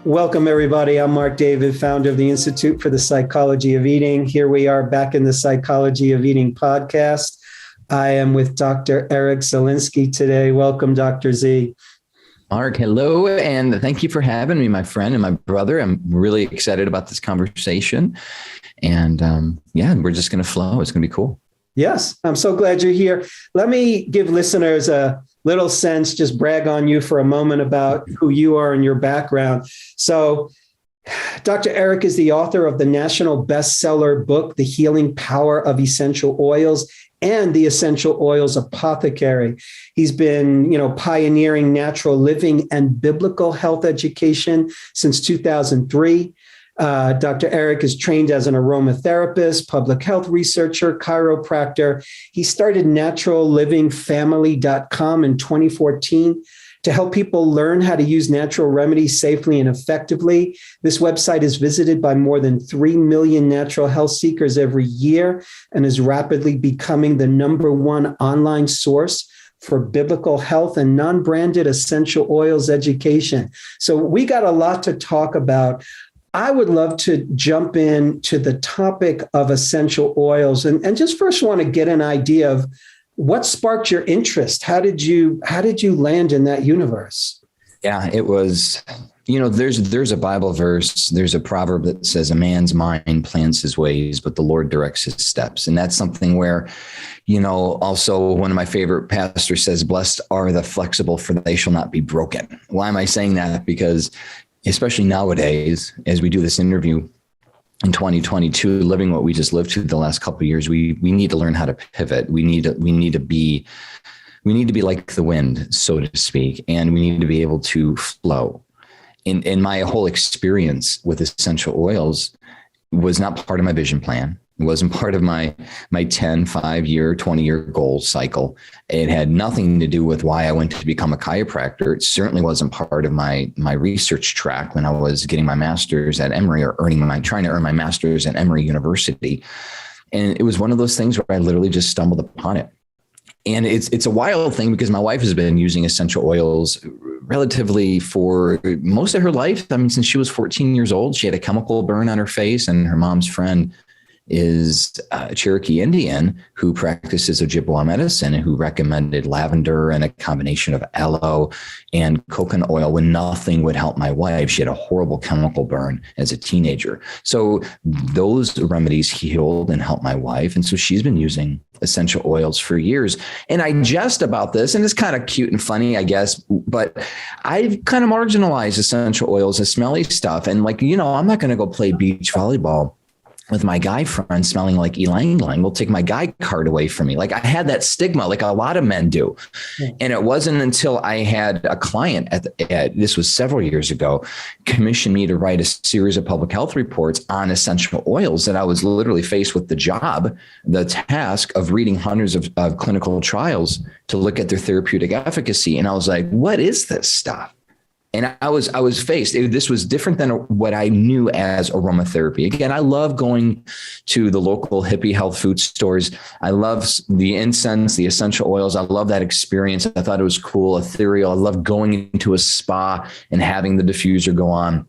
Welcome, everybody. I'm Marc David, founder of the Institute for the Psychology of Eating. Here we are back in the Psychology of Eating podcast. I am with Dr. Eric Zielinski today. Welcome, Dr. Z. Mark, hello, and thank you for having me, my friend and my brother. I'm really excited about this conversation. And we're just going to flow. It's going to be cool. Yes, I'm so glad you're here. Let me give listeners a little sense, just brag on you for a moment about who you are and your background. So Dr. Eric is the author of the national bestseller book, The Healing Power of Essential Oils and The Essential Oils Apothecary. He's been, pioneering natural living and biblical health education since 2003. Dr. Eric is trained as an aromatherapist, public health researcher, chiropractor. He started naturallivingfamily.com in 2014 to help people learn how to use natural remedies safely and effectively. This website is visited by more than 3 million natural health seekers every year and is rapidly becoming the #1 online source for biblical health and non-branded essential oils education. So we got a lot to talk about. I would love to jump into the topic of essential oils and just first want to get an idea of what sparked your interest. How did you land in that universe? Yeah, it was, there's a Bible verse, there's a proverb that says a man's mind plans his ways, but the Lord directs his steps. And that's something where, also one of my favorite pastors says, blessed are the flexible, for they shall not be broken. Why am I saying that? Because especially nowadays, as we do this interview in 2022, living what we just lived through the last couple of years, we need to learn how to pivot. We need to be like the wind, so to speak, and we need to be able to flow. In my whole experience with essential oils was not part of my vision plan. It wasn't part of my 10, 5-year, 20-year goal cycle. It had nothing to do with why I went to become a chiropractor. It certainly wasn't part of my research track when I was getting my master's at Emory or trying to earn my master's at Emory University. And it was one of those things where I literally just stumbled upon it. And it's a wild thing because my wife has been using essential oils relatively for most of her life. I mean, since she was 14 years old, she had a chemical burn on her face, and her mom's friend is a Cherokee Indian who practices Ojibwa medicine and who recommended lavender and a combination of aloe and coconut oil when nothing would help my wife. She had a horrible chemical burn as a teenager. So those remedies healed and helped my wife. And so she's been using essential oils for years. And I jest about this, and it's kind of cute and funny, I guess, but I've kind of marginalized essential oils as smelly stuff. And I'm not going to go play beach volleyball with my guy friend smelling like ylang ylang. Will take my guy card away from me. Like I had that stigma, like a lot of men do. Yeah. And it wasn't until I had a client this was several years ago, commissioned me to write a series of public health reports on essential oils that I was literally faced with the task of reading hundreds of clinical trials to look at their therapeutic efficacy. And I was like, what is this stuff? And I was faced. This was different than what I knew as aromatherapy. Again, I love going to the local hippie health food stores. I love the incense, the essential oils. I love that experience. I thought it was cool, ethereal. I love going into a spa and having the diffuser go on.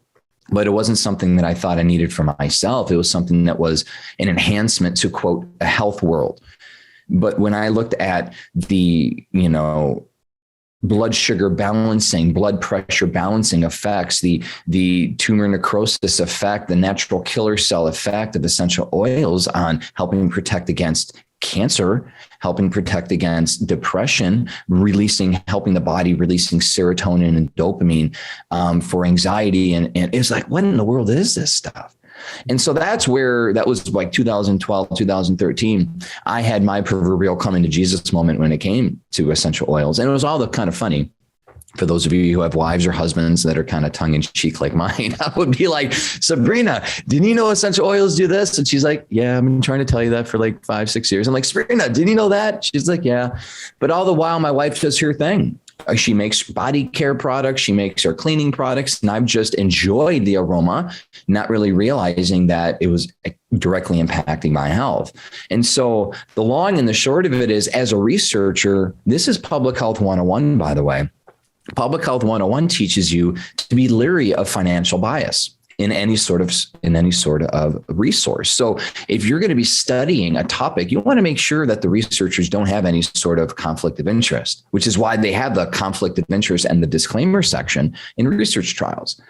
But it wasn't something that I thought I needed for myself. It was something that was an enhancement to, quote, a health world. But when I looked at the, blood sugar balancing, blood pressure balancing effects, the tumor necrosis effect, the natural killer cell effect of essential oils on helping protect against cancer, helping protect against depression, helping the body releasing serotonin and dopamine for anxiety. And it's like, what in the world is this stuff? And so that was like 2012, 2013. I had my proverbial coming to Jesus moment when it came to essential oils. And it was all the kind of funny. For those of you who have wives or husbands that are kind of tongue in cheek like mine, I would be like, Sabrina, didn't you know essential oils do this? And she's like, yeah, I've been trying to tell you that for like 5-6 years. I'm like, Sabrina, didn't you know that? She's like, yeah. But all the while, my wife does her thing. She makes body care products. She makes her cleaning products. And I've just enjoyed the aroma, not really realizing that it was directly impacting my health. And so the long and the short of it is, as a researcher, this is public health 101, by the way. Public Health 101 teaches you to be leery of financial bias in any sort of resource. So if you're going to be studying a topic, you want to make sure that the researchers don't have any sort of conflict of interest, which is why they have the conflict of interest and the disclaimer section in research trials.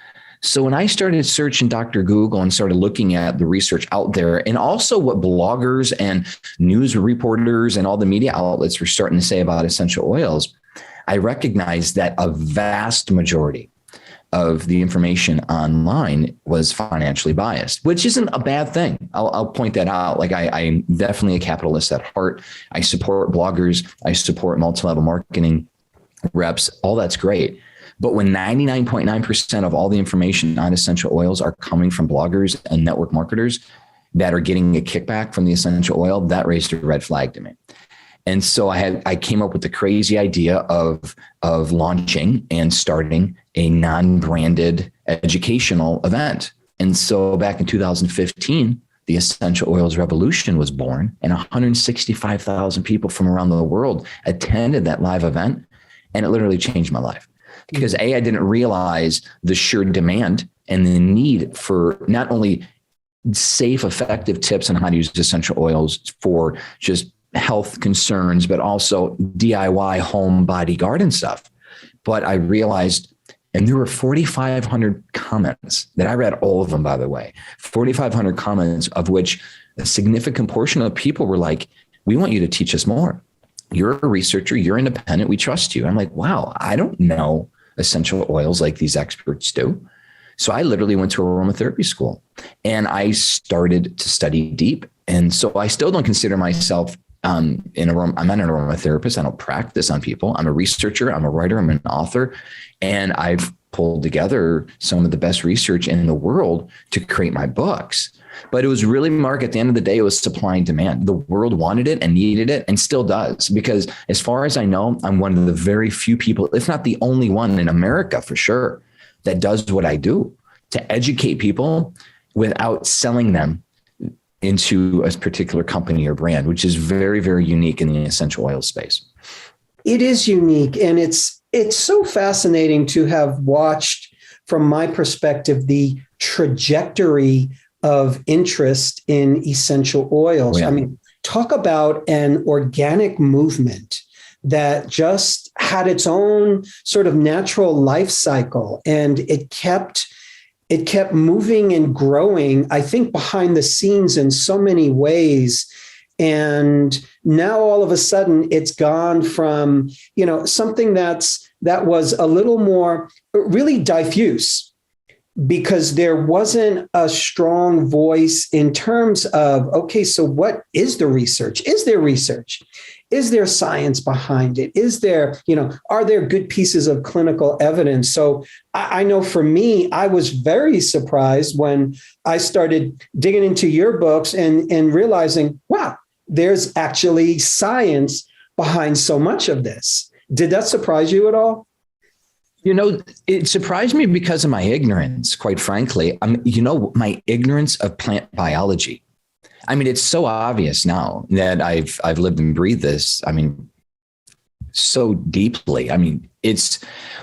So when I started searching Dr. Google and started looking at the research out there, and also what bloggers and news reporters and all the media outlets were starting to say about essential oils, I recognized that a vast majority of the information online was financially biased, which isn't a bad thing. I'll point that out. Like I'm definitely a capitalist at heart. I support bloggers. I support multi-level marketing reps. All that's great. But when 99.9% of all the information on essential oils are coming from bloggers and network marketers that are getting a kickback from the essential oil, that raised a red flag to me. And so I came up with the crazy idea of launching and starting a non-branded educational event. And so back in 2015, the Essential Oils Revolution was born, and 165,000 people from around the world attended that live event. And it literally changed my life because I didn't realize the sheer demand and the need for not only safe, effective tips on how to use essential oils for just health concerns, but also DIY home, body, garden stuff. But I realized, and there were 4,500 comments that I read all of them, by the way, 4,500 comments of which a significant portion of people were like, we want you to teach us more. You're a researcher, you're independent, we trust you. I'm like, wow, I don't know essential oils like these experts do. So I literally went to aromatherapy school and I started to study deep. And so I still don't consider myself I'm not an aromatherapist. I don't practice on people. I'm a researcher. I'm a writer. I'm an author. And I've pulled together some of the best research in the world to create my books. But it was really, Mark, at the end of the day, it was supply and demand. The world wanted it and needed it and still does. Because as far as I know, I'm one of the very few people, if not the only one in America for sure, that does what I do to educate people without selling them into a particular company or brand, which is very, very unique in the essential oil space. It is unique. And it's so fascinating to have watched, from my perspective, the trajectory of interest in essential oils. Oh, yeah. I mean, talk about an organic movement that just had its own sort of natural life cycle, and it kept moving and growing, I think, behind the scenes in so many ways. And now all of a sudden it's gone from, something that was a little more really diffuse, because there wasn't a strong voice in terms of, okay, so what is the research? Is there research? Is there science behind it? Is there, are there good pieces of clinical evidence? So I know for me, I was very surprised when I started digging into your books and realizing, wow, there's actually science behind so much of this. Did that surprise you at all? It surprised me because of my ignorance, quite frankly. My ignorance of plant biology. I mean, it's so obvious now that I've lived and breathed this. I mean, so deeply. I mean,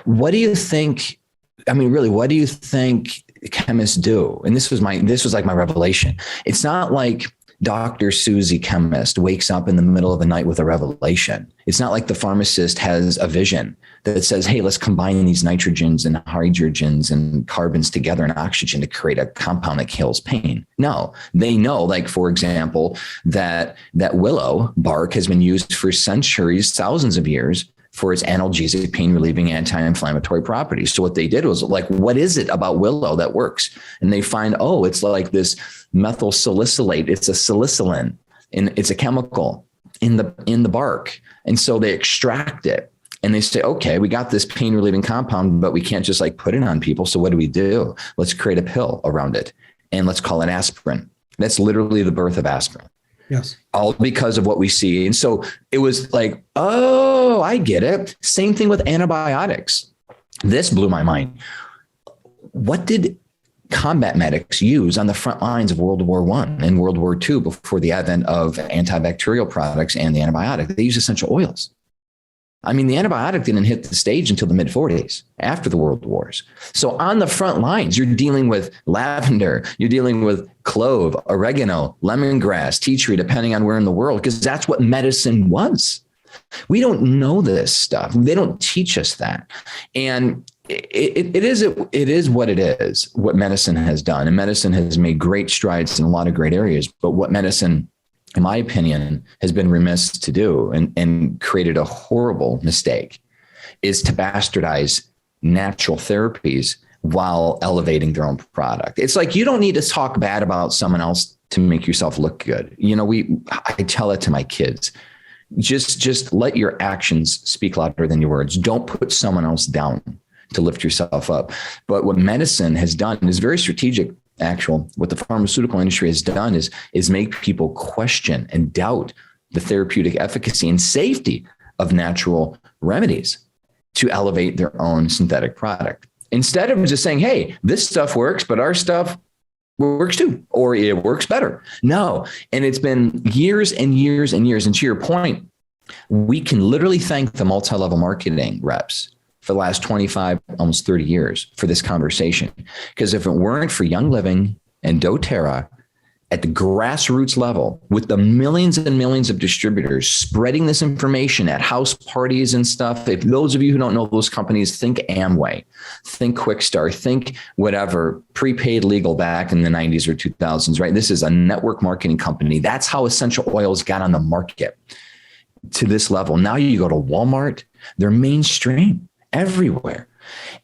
what do you think? I mean, really, what do you think chemists do? And this was like my revelation. It's not like Dr. Susie chemist wakes up in the middle of the night with a revelation. It's not like the pharmacist has a vision that says, hey, let's combine these nitrogens and hydrogens and carbons together and oxygen to create a compound that kills pain. No, they know, like, for example, that willow bark has been used for centuries, thousands of years, for its analgesic, pain relieving, anti-inflammatory properties. So what they did was like, what is it about willow that works? And they find, it's like this methyl salicylate. It's a salicylin, and it's a chemical in the bark. And so they extract it and they say, okay, we got this pain relieving compound, but we can't just like put it on people. So what do? Let's create a pill around it and let's call it aspirin. That's literally the birth of aspirin. Yes. All because of what we see. And so it was like, oh, I get it. Same thing with antibiotics. This blew my mind. What did combat medics use on the front lines of World War I and World War II before the advent of antibacterial products and the antibiotic? They use essential oils. I mean, the antibiotic didn't hit the stage until the mid-40s, after the World Wars. So on the front lines, you're dealing with lavender, you're dealing with clove, oregano, lemongrass, tea tree, depending on where in the world, because that's what medicine was. We don't know this stuff. They don't teach us that. And it is what it is, what medicine has done. And medicine has made great strides in a lot of great areas. But what medicine, in my opinion, has been remiss to do and created a horrible mistake is to bastardize natural therapies while elevating their own product. It's like, you don't need to talk bad about someone else to make yourself look good. You know, I tell it to my kids. Just let your actions speak louder than your words. Don't put someone else down to lift yourself up. But what medicine has done is very strategic. What the pharmaceutical industry has done is make people question and doubt the therapeutic efficacy and safety of natural remedies to elevate their own synthetic product. Instead of just saying, hey, this stuff works, but our stuff works too, or it works better. No. And it's been years and years and years. And to your point, we can literally thank the multi-level marketing reps for the last 25, almost 30 years for this conversation. Because if it weren't for Young Living and doTERRA at the grassroots level, with the millions and millions of distributors spreading this information at house parties and stuff, if those of you who don't know those companies, think Amway, think Quickstar, think whatever, prepaid legal back in the 90s or 2000s, right? This is a network marketing company. That's how essential oils got on the market to this level. Now you go to Walmart, they're mainstream everywhere.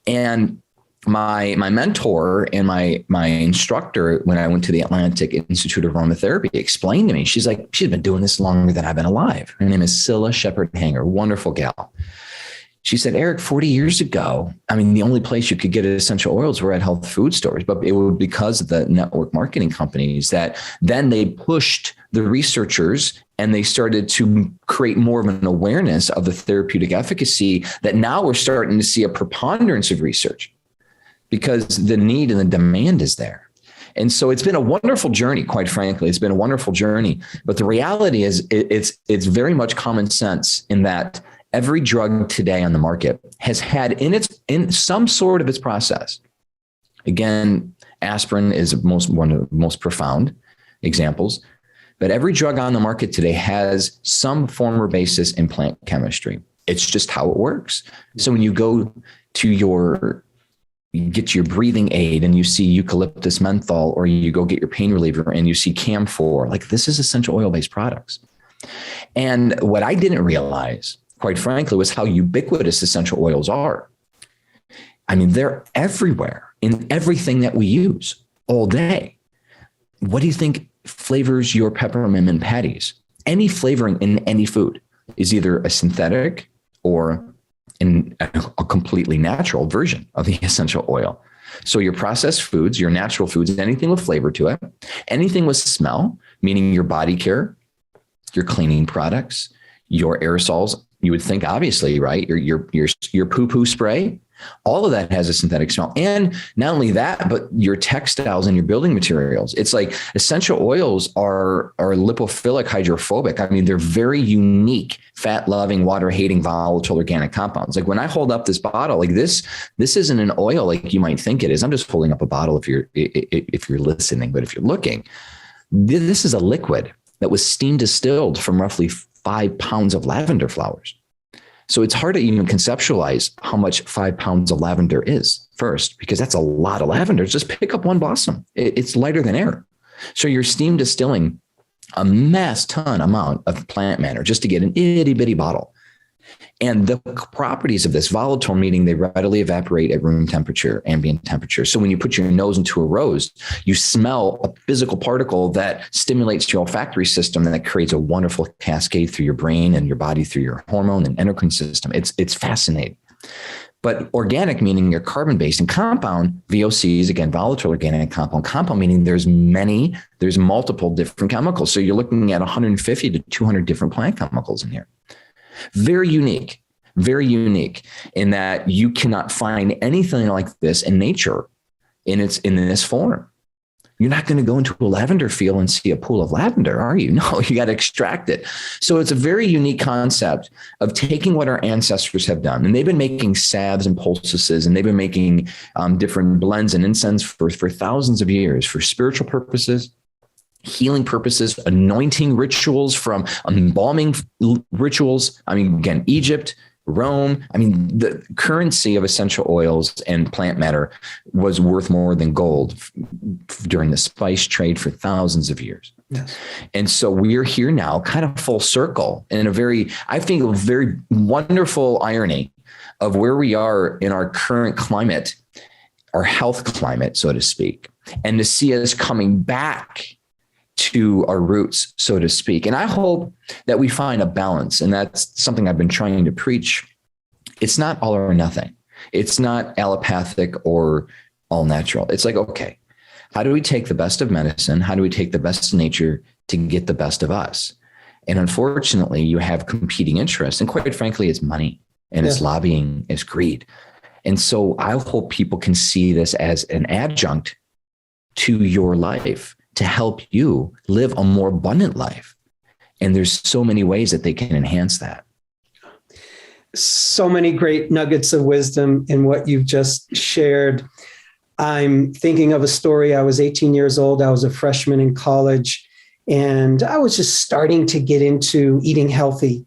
And my mentor and my instructor, when I went to the Atlantic Institute of Aromatherapy, explained to me, she's been doing this longer than I've been alive. Her name is Scylla Shepherd-Hanger, wonderful gal. She said, Eric, 40 years ago, I mean, the only place you could get essential oils were at health food stores, but it was because of the network marketing companies that then they pushed the researchers and they started to create more of an awareness of the therapeutic efficacy that now we're starting to see a preponderance of research because the need and the demand is there. And so it's been a wonderful journey, quite frankly. It's been a wonderful journey. But the reality is it's very much common sense in that every drug today on the market has had in some sort of its process. Again, aspirin is one of the most profound examples. But every drug on the market today has some form or basis in plant chemistry. It's just how it works. So when you go to you get your breathing aid and you see eucalyptus menthol, or you go get your pain reliever and you see camphor, like this is essential oil-based products. And what I didn't realize, quite frankly, was how ubiquitous essential oils are. I mean, they're everywhere in everything that we use all day. What do you think flavors your peppermint patties? Any flavoring in any food is either a synthetic or a completely natural version of the essential oil. So your processed foods, your natural foods, anything with flavor to it, anything with smell, meaning your body care, your cleaning products, your aerosols, you would think obviously, right? Your poo-poo spray, all of that has a synthetic smell. And not only that, but your textiles and your building materials. It's like essential oils are lipophilic, hydrophobic. I mean, they're very unique, fat-loving, water-hating, volatile organic compounds. Like when I hold up this bottle, like this isn't an oil like you might think it is. I'm just holding up a bottle if you're listening, but if you're looking, this is a liquid that was steam distilled from roughly 5 pounds of lavender flowers. So it's hard to even conceptualize how much 5 pounds of lavender is first, because that's a lot of lavender. Just pick up one blossom. It's lighter than air. So you're steam distilling a mass ton amount of plant matter just to get an itty bitty bottle. And the properties of this, volatile, meaning they readily evaporate at room temperature, ambient temperature. So when you put your nose into a rose, you smell a physical particle that stimulates your olfactory system, and that creates a wonderful cascade through your brain and your body through your hormone and endocrine system. It's fascinating. But organic, meaning you're carbon-based, and compound, VOCs, again, volatile organic compound. Compound meaning there's multiple different chemicals. So you're looking at 150 to 200 different plant chemicals in here. Very unique in that you cannot find anything like this in nature in this form. You're not going to go into a lavender field and see a pool of lavender, are you? No, you got to extract it. So it's a very unique concept of taking what our ancestors have done. And they've been making salves and poultices, and they've been making different blends and incense for thousands of years for spiritual purposes, healing purposes, anointing rituals, from embalming rituals. I mean, again, Egypt, Rome. I mean, the currency of essential oils and plant matter was worth more than gold during the spice trade for thousands of years. Yes. And so we're here now, kind of full circle, in a very, I think, a very wonderful irony of where we are in our current climate, our health climate, so to speak, and to see us coming back to our roots, so to speak. And I hope that we find a balance. And that's something I've been trying to preach. It's not all or nothing. It's not allopathic or all natural. It's like, okay, how do we take the best of medicine? How do we take the best of nature to get the best of us? And unfortunately, you have competing interests. And quite frankly, it's money, and it's lobbying, it's greed. And so I hope people can see this as an adjunct to your life, to help you live a more abundant life. And there's so many ways that they can enhance that. So many great nuggets of wisdom in what you've just shared. I'm thinking of a story. I was 18 years old. I was a freshman in college, and I was just starting to get into eating healthy.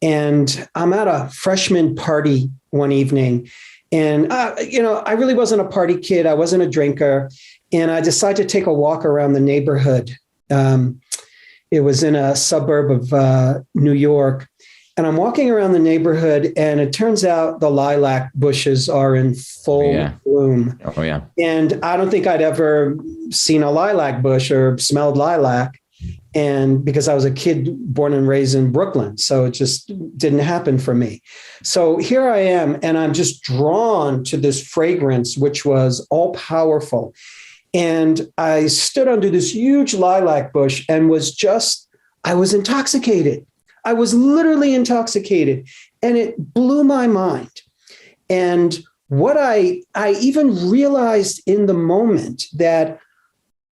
And I'm at a freshman party one evening, and I really wasn't a party kid. I wasn't a drinker. And I decided to take a walk around the neighborhood. It was in a suburb of New York. And I'm walking around the neighborhood, and it turns out the lilac bushes are in full bloom. Oh, yeah. And I don't think I'd ever seen a lilac bush or smelled lilac. And because I was a kid born and raised in Brooklyn, so it just didn't happen for me. So here I am, and I'm just drawn to this fragrance, which was all powerful. And I stood under this huge lilac bush and I was intoxicated. I was literally intoxicated, and it blew my mind. And what I even realized in the moment that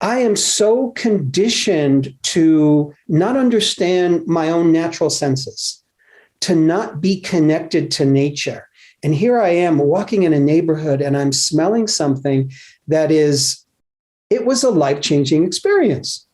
I am so conditioned to not understand my own natural senses, to not be connected to nature. And here I am walking in a neighborhood, and I'm smelling something that it was a life-changing experience.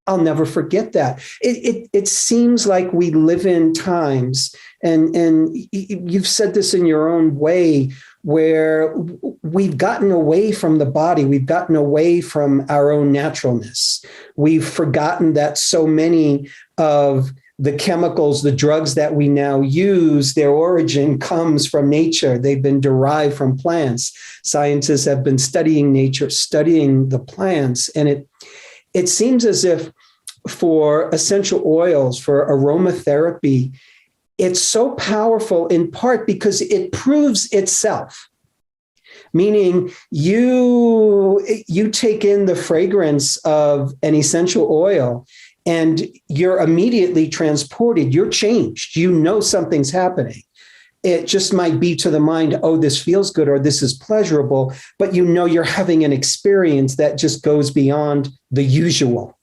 I'll never forget that. It seems like we live in times, and you've said this in your own way, where we've gotten away from the body. We've gotten away from our own naturalness. We've forgotten that so many of the chemicals, the drugs that we now use, their origin comes from nature. They've been derived from plants. Scientists have been studying nature, studying the plants. And it seems as if for essential oils, for aromatherapy, it's so powerful in part because it proves itself. Meaning you take in the fragrance of an essential oil and you're immediately transported. You're changed. You know something's happening. It just might be to the mind, oh, this feels good or this is pleasurable, but you know you're having an experience that just goes beyond the usual.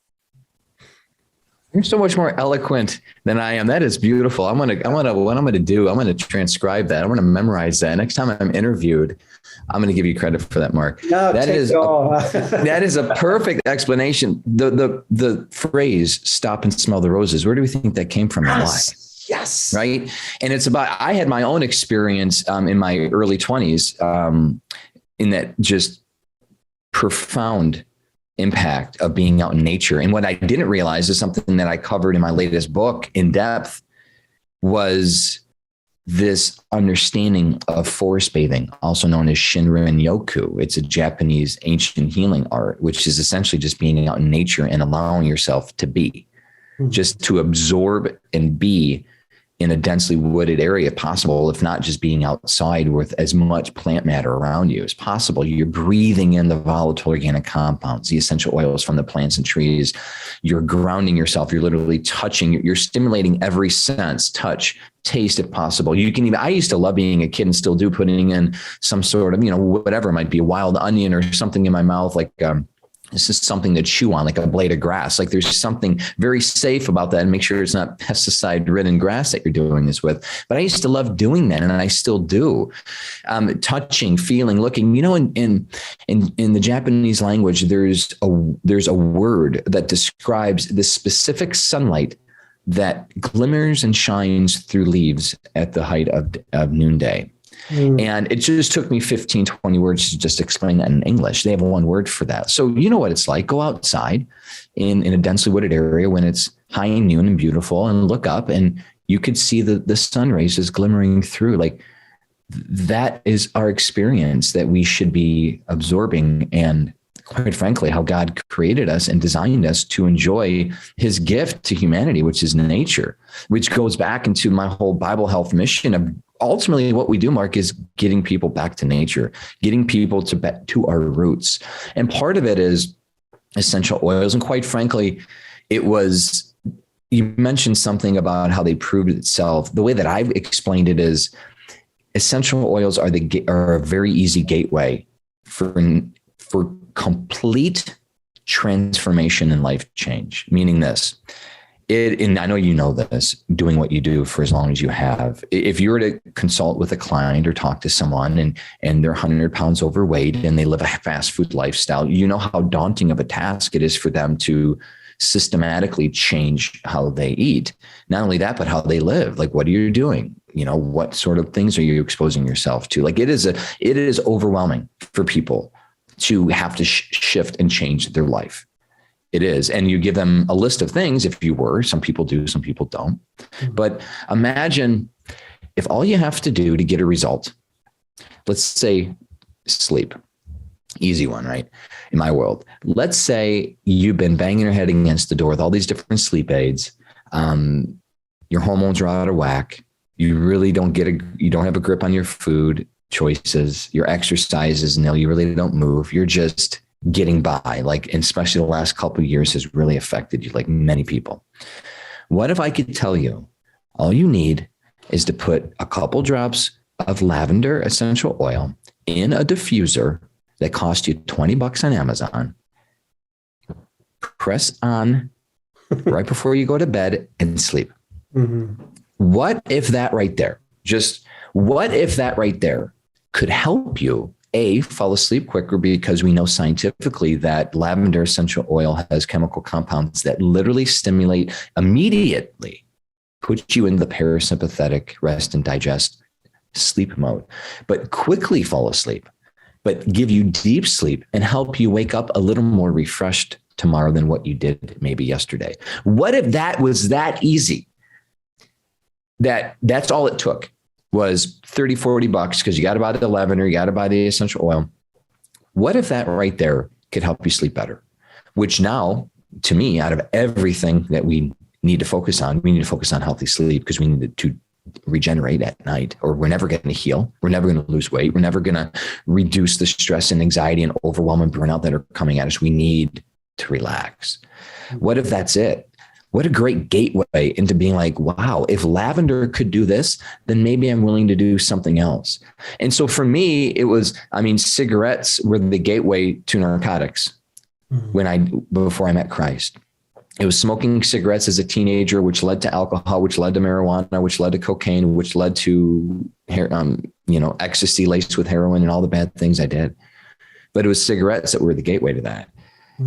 You're so much more eloquent than I am. That is beautiful. What I'm going to transcribe that. I'm going to memorize that. Next time I'm interviewed, I'm going to give you credit for that, Mark. No, that is a perfect explanation. The phrase "stop and smell the roses." Where do we think that came from? Yes. Yes. Right. And it's about, I had my own experience in my early 20s in that just profound impact of being out in nature. And what I didn't realize is something that I covered in my latest book in depth was this understanding of forest bathing, also known as Shinrin Yoku. It's a Japanese ancient healing art, which is essentially just being out in nature and allowing yourself to be, just to absorb and be in a densely wooded area possible, if not just being outside with as much plant matter around you as possible. You're breathing in the volatile organic compounds, the essential oils from the plants and trees. You're grounding yourself. You're literally touching, you're stimulating every sense, touch, taste, if possible. You can even, I used to love being a kid and still do, putting in some sort of, whatever it might be, a wild onion or something in my mouth, like this is something to chew on, like a blade of grass. Like there's something very safe about that, and make sure it's not pesticide ridden grass that you're doing this with. But I used to love doing that, and I still do. Touching, feeling, looking, in the Japanese language, there's a word that describes the specific sunlight that glimmers and shines through leaves at the height of noonday. And it just took me 15, 20 words to just explain that in English. They have one word for that. So you know what it's like. Go outside in a densely wooded area when it's high noon and beautiful, and look up, and you could see the sun rays is glimmering through. Like that is our experience that we should be absorbing. And quite frankly, how God created us and designed us to enjoy his gift to humanity, which is nature, which goes back into my whole Bible health mission of ultimately what we do, Mark, is getting people back to nature, getting people to our roots. And part of it is essential oils. And quite frankly, you mentioned something about how they proved itself. The way that I've explained it is essential oils are a very easy gateway for complete transformation and life change. Meaning this, and I know you know this, doing what you do for as long as you have. If you were to consult with a client or talk to someone and they're 100 pounds overweight and they live a fast food lifestyle, you know how daunting of a task it is for them to systematically change how they eat. Not only that, but how they live. Like, what are you doing? What sort of things are you exposing yourself to? Like it is overwhelming for people to have to shift and change their life. It is. And you give them a list of things. Some people do, some people don't. But imagine if all you have to do to get a result, let's say sleep, easy one, right? In my world, let's say you've been banging your head against the door with all these different sleep aids. Your hormones are out of whack. You really don't you don't have a grip on your food choices. Your exercise is nil. You really don't move. You're just getting by, and especially the last couple of years has really affected you, like many people. What if I could tell you all you need is to put a couple drops of lavender essential oil in a diffuser that cost you $20 on Amazon, press on right before you go to bed and sleep. Mm-hmm. What if that right there could help you fall asleep quicker, because we know scientifically that lavender essential oil has chemical compounds that literally stimulate immediately, put you in the parasympathetic rest and digest sleep mode, but quickly fall asleep, but give you deep sleep and help you wake up a little more refreshed tomorrow than what you did maybe yesterday. What if that was that easy? That's all it took. Was $30, $40 because you got to buy the lavender, you got to buy the essential oil. What if that right there could help you sleep better? Which now, to me, out of everything that we need to focus on, we need to focus on healthy sleep, because we need to regenerate at night, or we're never going to heal. We're never going to lose weight. We're never going to reduce the stress and anxiety and overwhelm and burnout that are coming at us. We need to relax. What if that's it? What a great gateway into being like, wow, if lavender could do this, then maybe I'm willing to do something else. And so for me, cigarettes were the gateway to narcotics before I met Christ. It was smoking cigarettes as a teenager, which led to alcohol, which led to marijuana, which led to cocaine, which led to ecstasy laced with heroin and all the bad things I did. But it was cigarettes that were the gateway to that.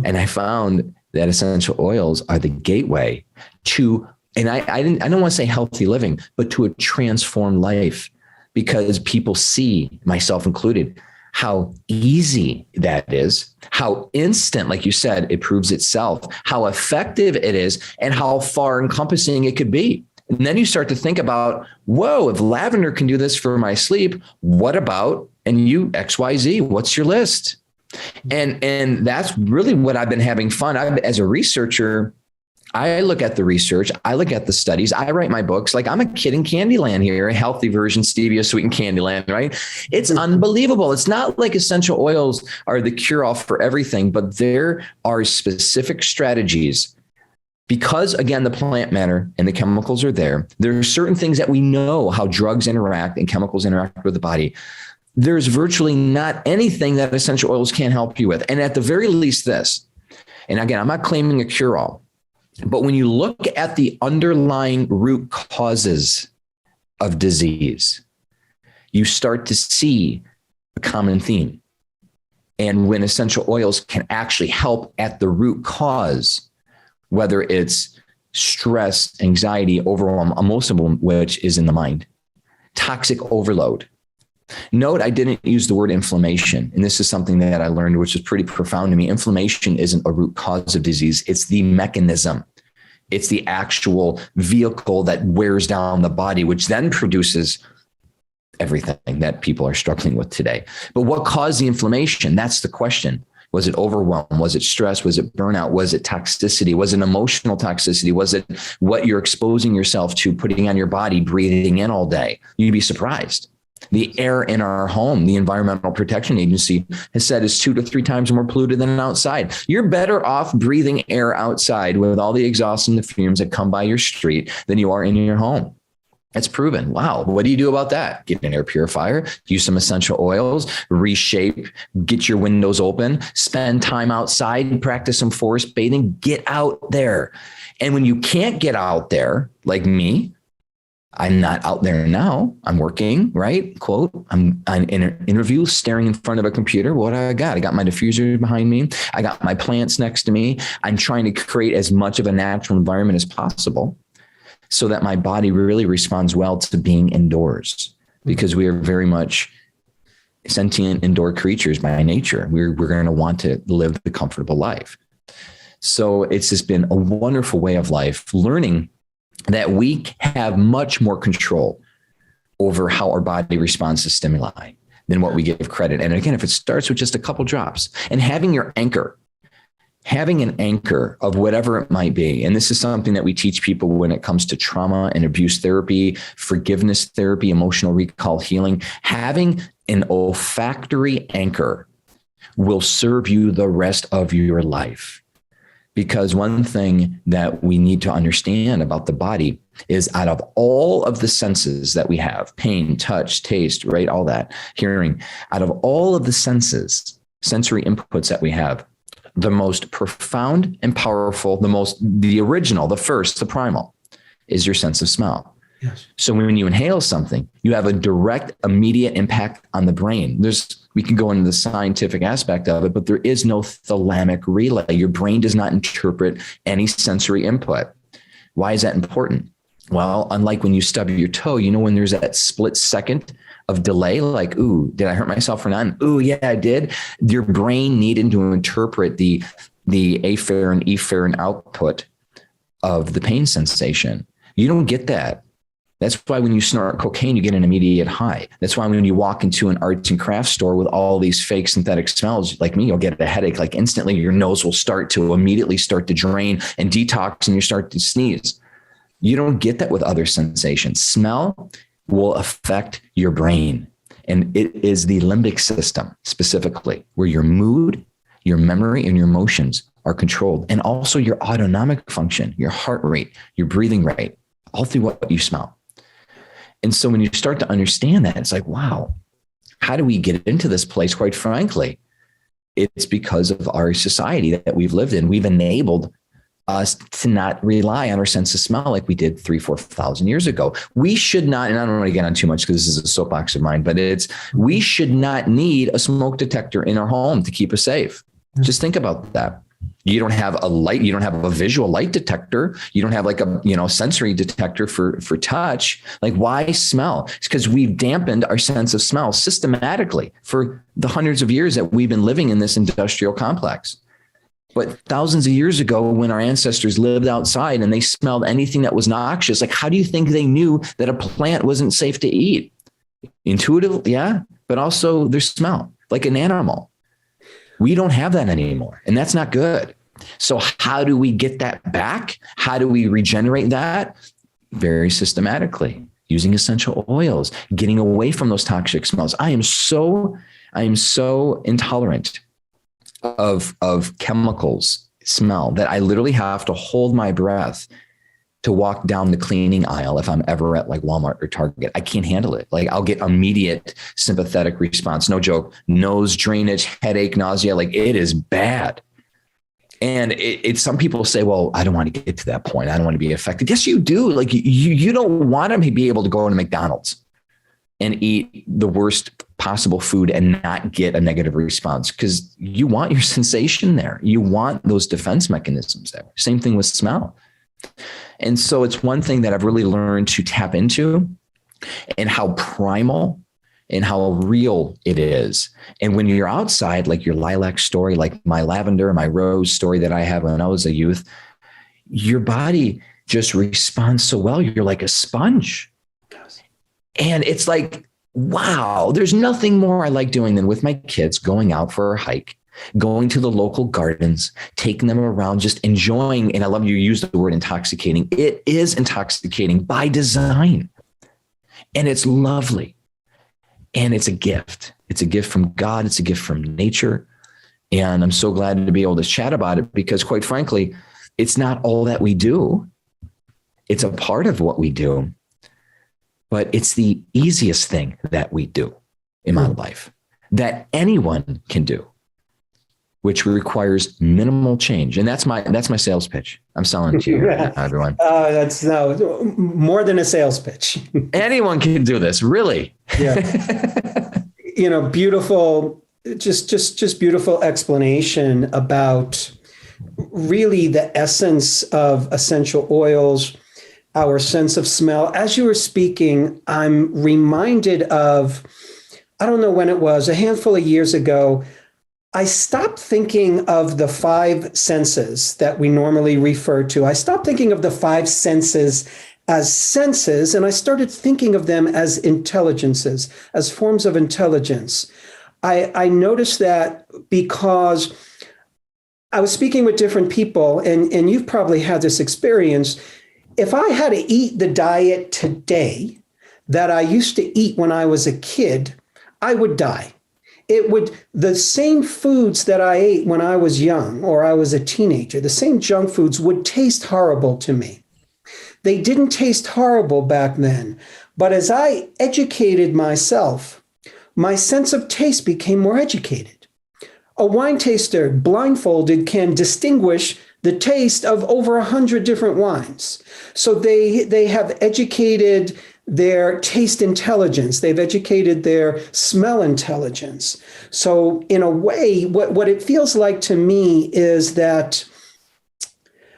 And I found that essential oils are the gateway to, and I don't want to say healthy living, but to a transformed life, because people see, myself included, how easy that is, how instant, like you said, it proves itself, how effective it is, and how far encompassing it could be. And then you start to think about, whoa, if lavender can do this for my sleep, what about, and you XYZ, what's your list? And that's really what I've been having fun. As a researcher, I look at the research, I look at the studies, I write my books. Like I'm a kid in Candyland here, a healthy version, stevia sweetened Candyland, right? It's unbelievable. It's not like essential oils are the cure all for everything, but there are specific strategies. Because again, the plant matter and the chemicals are there. There are certain things that we know how drugs interact and chemicals interact with the body. There's virtually not anything that essential oils can't help you with. And at the very least, And again, I'm not claiming a cure-all, but when you look at the underlying root causes of disease, you start to see a common theme. And when essential oils can actually help at the root cause, whether it's stress, anxiety, overwhelm, most of them, which is in the mind, toxic overload. Note, I didn't use the word inflammation. And this is something that I learned, which is pretty profound to me. Inflammation isn't a root cause of disease. It's the mechanism. It's the actual vehicle that wears down the body, which then produces everything that people are struggling with today. But what caused the inflammation? That's the question. Was it overwhelm? Was it stress? Was it burnout? Was it toxicity? Was it emotional toxicity? Was it what you're exposing yourself to, putting on your body, breathing in all day? You'd be surprised. The air in our home, the Environmental Protection Agency has said is 2 to 3 times more polluted than outside. You're better off breathing air outside with all the exhaust and the fumes that come by your street than you are in your home. That's proven. Wow. What do you do about that? Get an air purifier, use some essential oils, reshape, get your windows open, spend time outside, practice some forest bathing, get out there. And when you can't get out there, like me, I'm not out there now. I'm working, right? Quote, I'm in an interview, staring in front of a computer. What do I got? I got my diffuser behind me. I got my plants next to me. I'm trying to create as much of a natural environment as possible so that my body really responds well to being indoors, because we are very much sentient indoor creatures by nature. We're going to want to live the comfortable life. So it's just been a wonderful way of life, learning that we have much more control over how our body responds to stimuli than what we give credit. And again, if it starts with just a couple drops and having your anchor, having an anchor of whatever it might be. And this is something that we teach people when it comes to trauma and abuse therapy, forgiveness therapy, emotional recall healing. Having an olfactory anchor will serve you the rest of your life. Because one thing that we need to understand about the body is, out of all of the senses that we have, pain, touch, taste, right, all that, hearing, out of all of the senses, sensory inputs that we have, the most profound and powerful, the original, the first, the primal, is your sense of smell. Yes. So when you inhale something, you have a direct, immediate impact on the brain. We can go into the scientific aspect of it, but there is no thalamic relay. Your brain does not interpret any sensory input. Why is that important? Well, unlike when you stub your toe, when there's that split second of delay, like, ooh, did I hurt myself or not? Ooh, yeah, I did. Your brain needed to interpret the afferent, efferent output of the pain sensation. You don't get that. That's why when you snort cocaine, you get an immediate high. That's why when you walk into an arts and crafts store with all these fake synthetic smells, like me, you'll get a headache. Like instantly your nose will immediately start to drain and detox, and you start to sneeze. You don't get that with other sensations. Smell will affect your brain. And it is the limbic system specifically, where your mood, your memory, and your emotions are controlled. And also your autonomic function, your heart rate, your breathing rate, all through what you smell. And so when you start to understand that, it's like, wow, how do we get into this place? Quite frankly, it's because of our society that we've lived in. We've enabled us to not rely on our sense of smell like we did 3,000-4,000 years ago. We should not, and I don't want to get on too much because this is a soapbox of mine, but we should not need a smoke detector in our home to keep us safe. Just think about that. You don't have a light, you don't have a visual light detector. You don't have like a, sensory detector for touch. Like, why smell? It's because we've dampened our sense of smell systematically for the hundreds of years that we've been living in this industrial complex. But thousands of years ago, when our ancestors lived outside and they smelled anything that was noxious, like, how do you think they knew that a plant wasn't safe to eat? Intuitive, yeah, but also their smell, like an animal. We don't have that anymore, and that's not good. So how do we get that back? How do we regenerate that? Very systematically, using essential oils, getting away from those toxic smells. I am so intolerant of chemicals smell that I literally have to hold my breath to walk down the cleaning aisle if I'm ever at like Walmart or Target. I can't handle it. Like, I'll get immediate sympathetic response. No joke. Nose drainage, headache, nausea. Like, it is bad. And some people say, well, I don't want to get to that point. I don't want to be affected. Yes, you do. Like you don't want to be able to go to McDonald's and eat the worst possible food and not get a negative response, because you want your sensation there. You want those defense mechanisms there. Same thing with smell. And so it's one thing that I've really learned to tap into, and how primal and how real it is. And when you're outside, like your lilac story, like my lavender, my rose story that I had when I was a youth, your body just responds so well. You're like a sponge. And it's like, wow, there's nothing more I like doing than with my kids, going out for a hike, going to the local gardens, taking them around, just enjoying. And I love you use the word intoxicating. It is intoxicating by design. And it's lovely. And it's a gift. It's a gift from God. It's a gift from nature. And I'm so glad to be able to chat about it, because quite frankly, it's not all that we do. It's a part of what we do, but it's the easiest thing that we do in my life that anyone can do, which requires minimal change. And that's my sales pitch. I'm selling to you, everyone. That's more than a sales pitch. Anyone can do this, really. Yeah. Beautiful, just beautiful explanation about really the essence of essential oils, our sense of smell. As you were speaking, I'm reminded of, I don't know when it was, a handful of years ago, I stopped thinking of the five senses that we normally refer to. I stopped thinking of the five senses as senses, and I started thinking of them as intelligences, as forms of intelligence. I noticed that because I was speaking with different people, and you've probably had this experience. If I had to eat the diet today that I used to eat when I was a kid, I would die. The same foods that I ate when I was young or I was a teenager, the same junk foods would taste horrible to me. They didn't taste horrible back then, but as I educated myself, my sense of taste became more educated. A wine taster, blindfolded, can distinguish the taste of over 100 different wines. So they have educated their taste intelligence. They've educated their smell intelligence. So in a way, what it feels like to me is that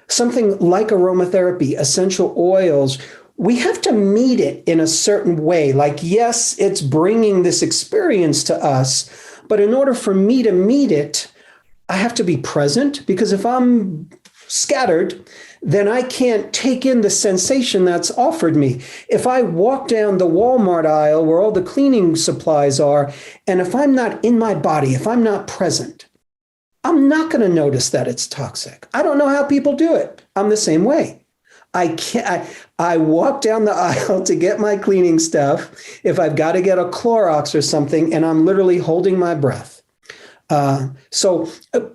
something like aromatherapy, essential oils, we have to meet it in a certain way. Like, yes, it's bringing this experience to us, but in order for me to meet it, I have to be present, because if I'm scattered, then I can't take in the sensation that's offered me. If I walk down the Walmart aisle where all the cleaning supplies are, and if I'm not in my body, if I'm not present, I'm not going to notice that it's toxic. I don't know how people do it. I'm the same way. I walk down the aisle to get my cleaning stuff if I've got to get a Clorox or something, and I'm literally holding my breath. But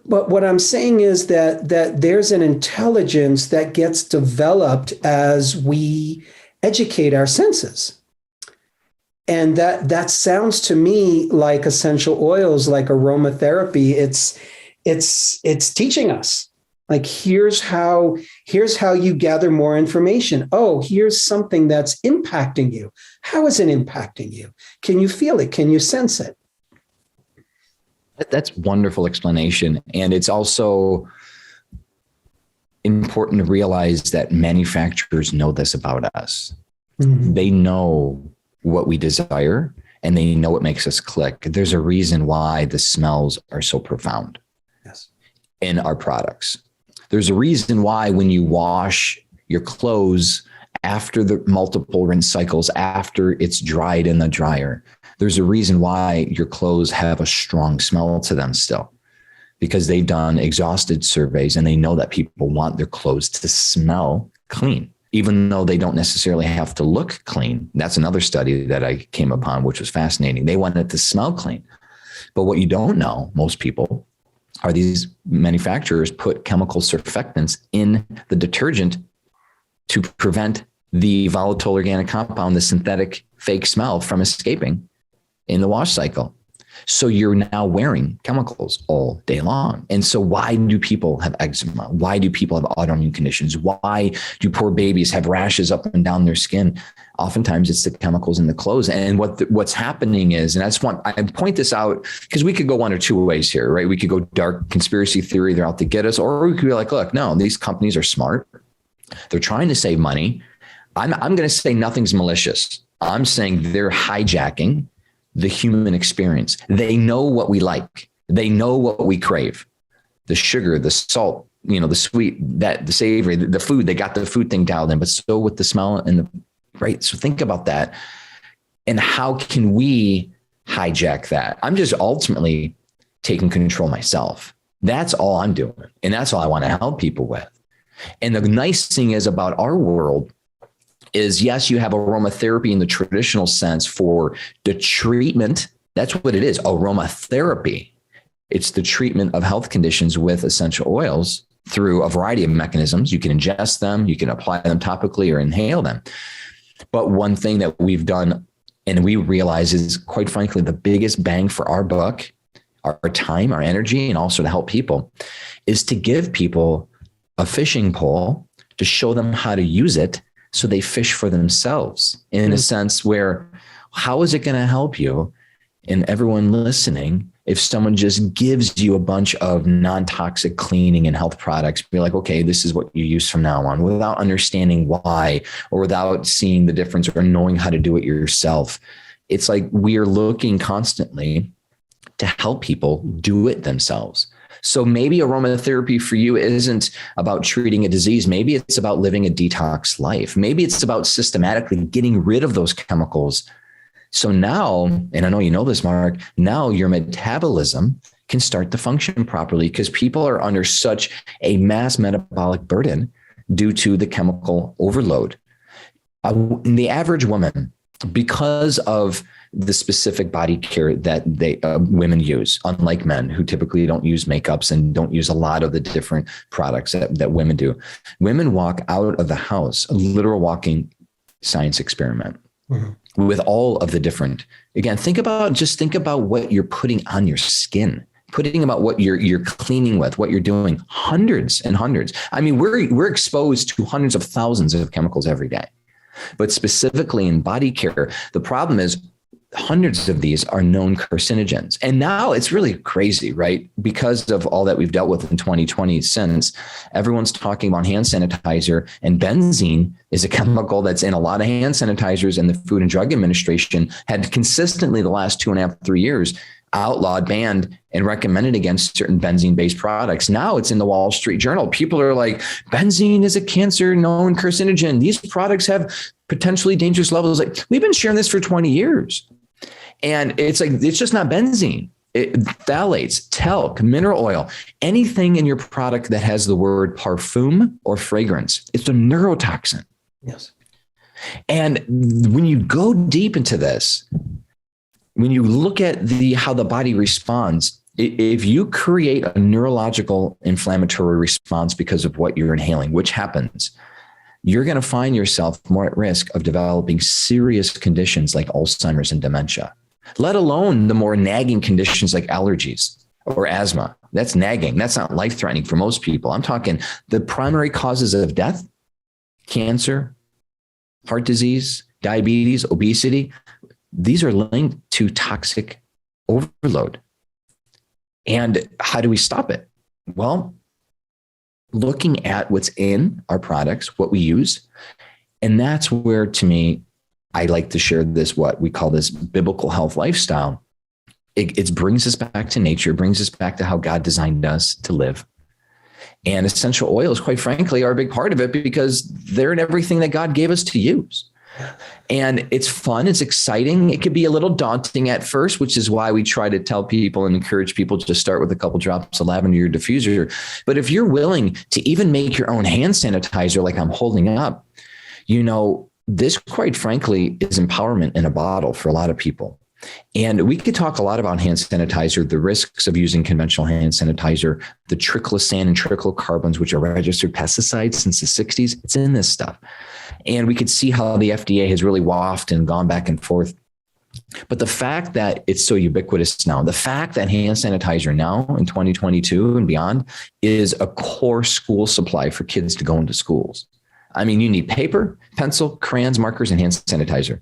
what I'm saying is that there's an intelligence that gets developed as we educate our senses. And that sounds to me like essential oils, like aromatherapy. It's teaching us, like, here's how you gather more information. Oh, here's something that's impacting you. How is it impacting you? Can you feel it? Can you sense it? That's wonderful explanation. And it's also important to realize that manufacturers know this about us. Mm-hmm. They know what we desire, and they know what makes us click. There's a reason why the smells are so profound. Yes. In our products. There's a reason why when you wash your clothes after the multiple rinse cycles, after it's dried in the dryer, there's a reason why your clothes have a strong smell to them still, because they've done exhaustive surveys and they know that people want their clothes to smell clean, even though they don't necessarily have to look clean. That's another study that I came upon, which was fascinating. They want it to smell clean. But what you don't know, most people, are these manufacturers put chemical surfactants in the detergent to prevent the volatile organic compound, the synthetic fake smell, from escaping in the wash cycle. So you're now wearing chemicals all day long. And so why do people have eczema? Why do people have autoimmune conditions? Why do poor babies have rashes up and down their skin? Oftentimes it's the chemicals in the clothes. And what's happening is, and I point this out because we could go one or two ways here, right? We could go dark conspiracy theory, they're out to get us, or we could be like, look, no, these companies are smart. They're trying to save money. I'm going to say nothing's malicious. I'm saying they're hijacking the human experience. They know what we like. They know what we crave. The sugar, the salt, the sweet, the savory, the food, they got the food thing dialed in, but so with the smell and the, right. So think about that. And how can we hijack that? I'm just ultimately taking control myself. That's all I'm doing. And that's all I want to help people with. And the nice thing is about our world is, yes, you have aromatherapy in the traditional sense for the treatment. That's what it is, aromatherapy. It's the treatment of health conditions with essential oils through a variety of mechanisms. You can ingest them, you can apply them topically or inhale them. But one thing that we've done and we realize is, quite frankly, the biggest bang for our buck, our time, our energy, and also to help people, is to give people a fishing pole to show them how to use it so they fish for themselves in a sense where, how is it going to help you and everyone listening if someone just gives you a bunch of non-toxic cleaning and health products, be like, okay, this is what you use from now on, without understanding why or without seeing the difference or knowing how to do it yourself. It's like we are looking constantly to help people do it themselves. So maybe aromatherapy for you isn't about treating a disease. Maybe it's about living a detox life. Maybe it's about systematically getting rid of those chemicals. So now, and I know you know this, Mark, now your metabolism can start to function properly because people are under such a mass metabolic burden due to the chemical overload. The average woman, because of the specific body care that women use, unlike men who typically don't use makeups and don't use a lot of the different products that women do. Women walk out of the house, a literal walking science experiment with all of the different, again, think about what you're putting on your skin, putting about what you're cleaning with, what you're doing, hundreds and hundreds. I mean, we're exposed to hundreds of thousands of chemicals every day. But specifically in body care, the problem is hundreds of these are known carcinogens. And now it's really crazy, right? Because of all that we've dealt with in 2020 since, everyone's talking about hand sanitizer, and benzene is a chemical that's in a lot of hand sanitizers, and the Food and Drug Administration had consistently the last 2.5, 3 years outlawed, banned, and recommended against certain benzene-based products. Now it's in the Wall Street Journal. People are like, benzene is a cancer-known carcinogen. These products have potentially dangerous levels. Like, we've been sharing this for 20 years. And it's like, it's just not benzene. Phthalates, talc, mineral oil, anything in your product that has the word parfum or fragrance, it's a neurotoxin. Yes. And when you go deep into this, when you look at how the body responds, if you create a neurological inflammatory response because of what you're inhaling, which happens, you're going to find yourself more at risk of developing serious conditions like Alzheimer's and dementia, let alone the more nagging conditions like allergies or asthma. That's nagging. That's not life-threatening for most people. I'm talking the primary causes of death: cancer, heart disease, diabetes, obesity. These are linked to toxic overload. And how do we stop it? Well, looking at what's in our products, what we use. And that's where, to me, I like to share this, what we call this biblical health lifestyle. It brings us back to nature, brings us back to how God designed us to live. And essential oils, quite frankly, are a big part of it because they're in everything that God gave us to use. And it's fun. It's exciting. It could be a little daunting at first, which is why we try to tell people and encourage people to start with a couple drops of lavender in your diffuser. But if you're willing to even make your own hand sanitizer, like I'm holding up, this, quite frankly, is empowerment in a bottle for a lot of people. And we could talk a lot about hand sanitizer, the risks of using conventional hand sanitizer, the triclosan and triclocarbons, which are registered pesticides since the 60s. It's in this stuff. And we could see how the FDA has really wafted and gone back and forth But the fact that it's so ubiquitous now, the fact that hand sanitizer now in 2022 and beyond is a core school supply for kids to go into schools. I mean, you need paper, pencil, crayons, markers, and hand sanitizer.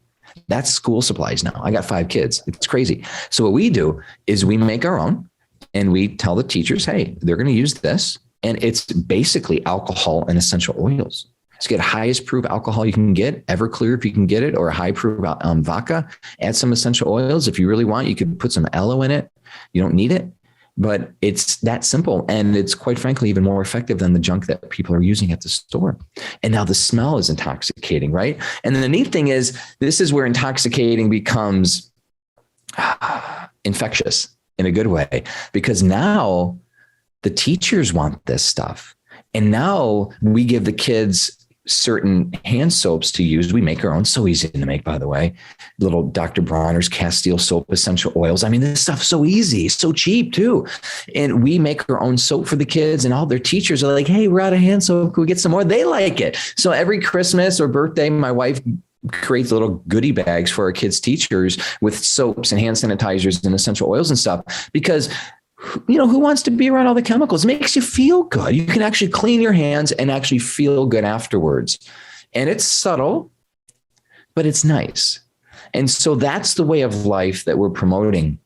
That's school supplies now. I got 5 kids. It's crazy. So what we do is we make our own and we tell the teachers, hey, they're going to use this. And it's basically alcohol and essential oils. So get highest proof alcohol you can get, Everclear if you can get it, or a high proof vodka. Add some essential oils. If you really want, you could put some aloe in it. You don't need it, but it's that simple. And it's quite frankly even more effective than the junk that people are using at the store. And now the smell is intoxicating, right? And then the neat thing is, this is where intoxicating becomes infectious in a good way, because now the teachers want this stuff. And now we give the kids certain hand soaps to use. We make our own, so easy to make, by the way. Little Dr. Bronner's Castile soap, essential oils. I mean, this stuff's so easy, so cheap too. And we make our own soap for the kids, and all their teachers are like, hey, we're out of hand soap. Can we get some more? They like it. So every Christmas or birthday, my wife creates little goodie bags for our kids' teachers with soaps and hand sanitizers and essential oils and stuff, because who wants to be around all the chemicals? It makes you feel good. You can actually clean your hands and actually feel good afterwards. And it's subtle, but it's nice. And so that's the way of life that we're promoting.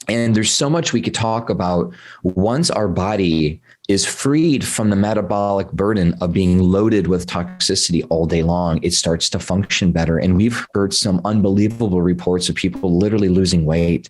And there's so much we could talk about once our body is freed from the metabolic burden of being loaded with toxicity all day long. It starts to function better. And we've heard some unbelievable reports of people literally losing weight,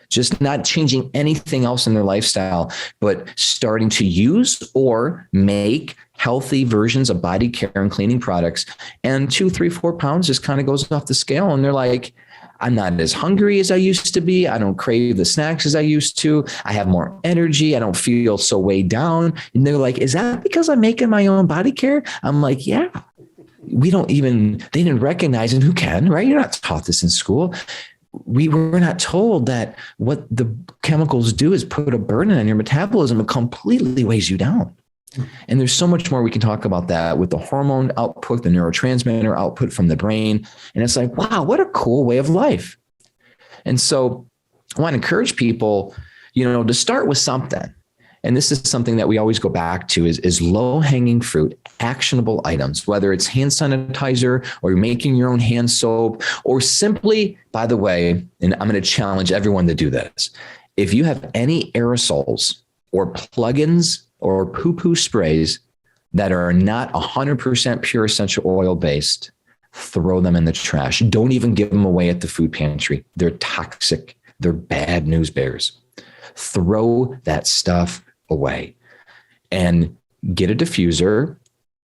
just not changing anything else in their lifestyle, but starting to use or make healthy versions of body care and cleaning products. And 2, 3, 4 pounds just kind of goes off the scale. And they're like, I'm not as hungry as I used to be. I don't crave the snacks as I used to. I have more energy. I don't feel so weighed down. And they're like, is that because I'm making my own body care? I'm like, yeah. They didn't recognize, and who can, right? You're not taught this in school. We were not told that what the chemicals do is put a burden on your metabolism and completely weighs you down. And there's so much more we can talk about that with the hormone output, the neurotransmitter output from the brain. And it's like, wow, what a cool way of life. And so I want to encourage people, to start with something. And this is something that we always go back to is low-hanging fruit, actionable items, whether it's hand sanitizer or you're making your own hand soap, or simply, by the way, and I'm going to challenge everyone to do this. If you have any aerosols or plugins or poo-poo sprays that are not 100% pure essential oil based, throw them in the trash. Don't even give them away at the food pantry. They're toxic. They're bad news bears. Throw that stuff away and get a diffuser,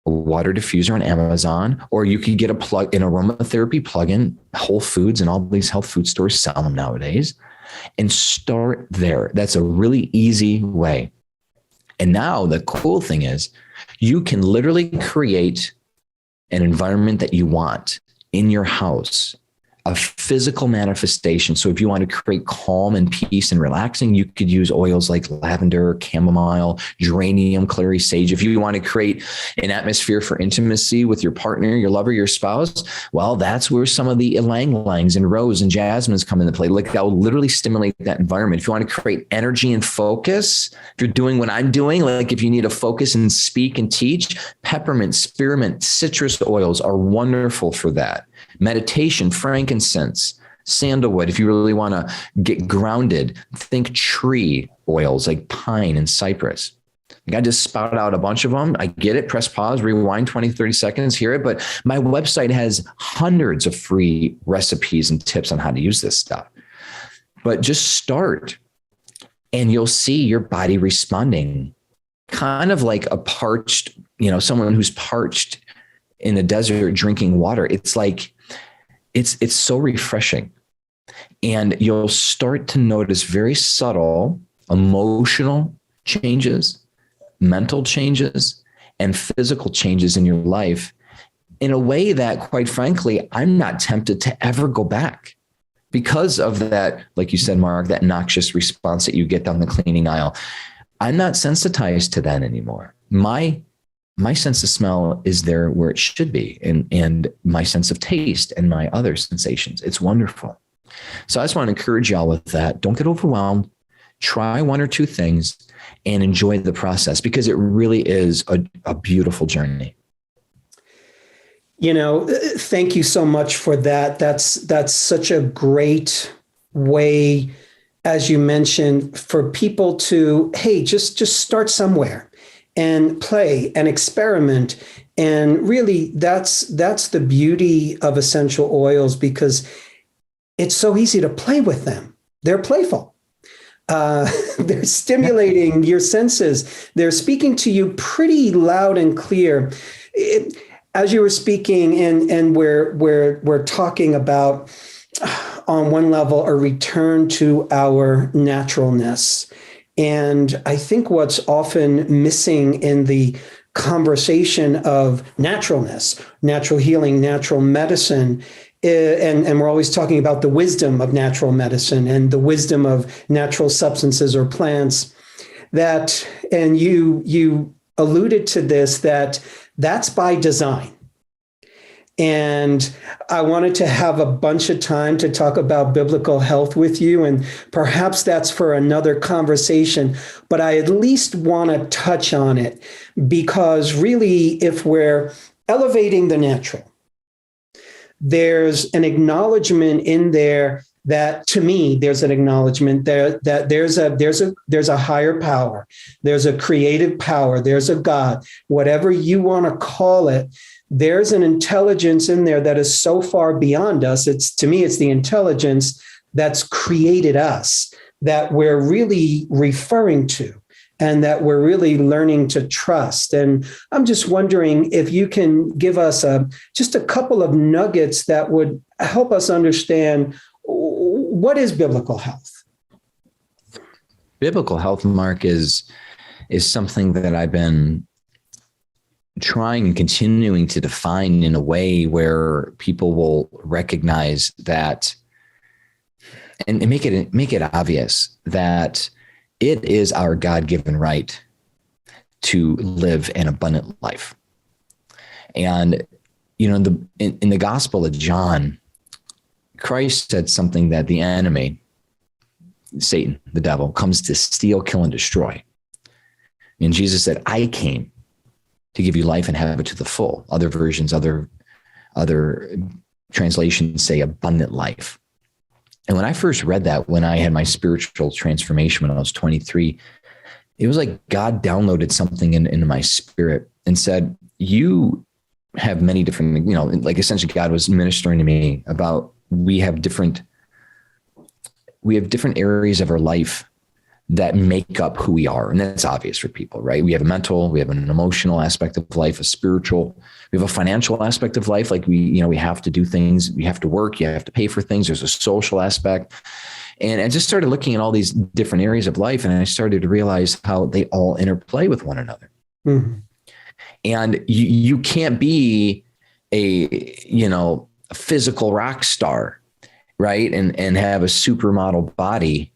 a water diffuser on Amazon, or you could get an aromatherapy plugin. Whole Foods and all these health food stores sell them nowadays, and start there. That's a really easy way. And now the cool thing is you can literally create an environment that you want in your house, a physical manifestation. So if you want to create calm and peace and relaxing, you could use oils like lavender, chamomile, geranium, clary sage. If you want to create an atmosphere for intimacy with your partner, your lover, your spouse, well, that's where some of the ylang-ylangs and rose and jasmines come into play. Like that will literally stimulate that environment. If you want to create energy and focus, if you're doing what I'm doing, like if you need to focus and speak and teach, peppermint, spearmint, citrus oils are wonderful for that. Meditation, frankincense, sandalwood. If you really want to get grounded, think tree oils like pine and cypress. Like I just spout out a bunch of them. I get it. Press pause, rewind 20, 30 seconds, hear it. But my website has hundreds of free recipes and tips on how to use this stuff. But just start and you'll see your body responding kind of like a parched, someone who's parched in the desert drinking water. It's like, it's so refreshing. And you'll start to notice very subtle emotional changes, mental changes, and physical changes in your life in a way that, quite frankly, I'm not tempted to ever go back because of that, like you said, Mark, that noxious response that you get down the cleaning aisle. I'm not sensitized to that anymore. My sense of smell is there where it should be, and my sense of taste and my other sensations. It's wonderful. So I just want to encourage y'all with that. Don't get overwhelmed. Try one or two things and enjoy the process, because it really is a beautiful journey. Thank you so much for that. That's such a great way, as you mentioned, for people to, hey, just start somewhere and play and experiment. And really, that's the beauty of essential oils, because it's so easy to play with them. They're playful. They're stimulating your senses. They're speaking to you pretty loud and clear. As you were speaking, and we're talking about, on one level, a return to our naturalness. And I think what's often missing in the conversation of naturalness, natural healing, natural medicine, and we're always talking about the wisdom of natural medicine and the wisdom of natural substances or plants, that, and you alluded to this, that's by design. And I wanted to have a bunch of time to talk about biblical health with you, and perhaps that's for another conversation, but I at least want to touch on it, because really, if we're elevating the natural, there's an acknowledgement in there that, to me, there's an acknowledgement there that there's a higher power, there's a creative power, there's a God, whatever you want to call it. There's an intelligence in there that is so far beyond us. To me, it's the intelligence that's created us that we're really referring to, and that we're really learning to trust. And I'm just wondering if you can give us just a couple of nuggets that would help us understand, what is biblical health? Biblical health, Mark, is something that I've been trying and continuing to define in a way where people will recognize that, and make it obvious that it is our God-given right to live an abundant life. And, in the Gospel of John, Christ said something that the enemy, Satan, the devil, comes to steal, kill, and destroy. And Jesus said, I came to give you life and have it to the full. Other versions, other translations say abundant life. And when I first read that, when I had my spiritual transformation when I was 23, it was like God downloaded something into my spirit and said, you have many different, like essentially God was ministering to me about, we have different areas of our life that make up who we are. And that's obvious for people, right? We have a mental, we have an emotional aspect of life, a spiritual, we have a financial aspect of life. Like we have to do things, we have to work, you have to pay for things. There's a social aspect. And I just started looking at all these different areas of life, and I started to realize how they all interplay with one another. Mm-hmm. And you can't be a physical rock star, right? And have a supermodel body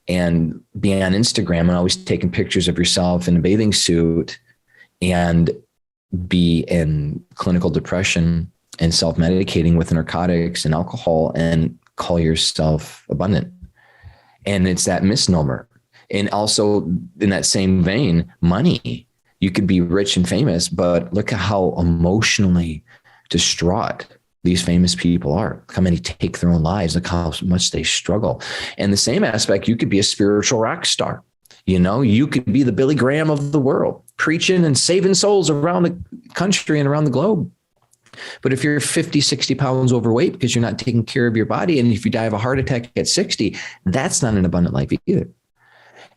and be on Instagram and always taking pictures of yourself in a bathing suit and be in clinical depression and self-medicating with narcotics and alcohol and call yourself abundant. And it's that misnomer. And also in that same vein, money, you could be rich and famous, but look at how emotionally distraught these famous people are. Look how many take their own lives. Look how much they struggle. And the same aspect, you could be a spiritual rock star. You could be the Billy Graham of the world, preaching and saving souls around the country and around the globe. But if you're 50, 60 pounds overweight because you're not taking care of your body, and if you die of a heart attack at 60, that's not an abundant life either.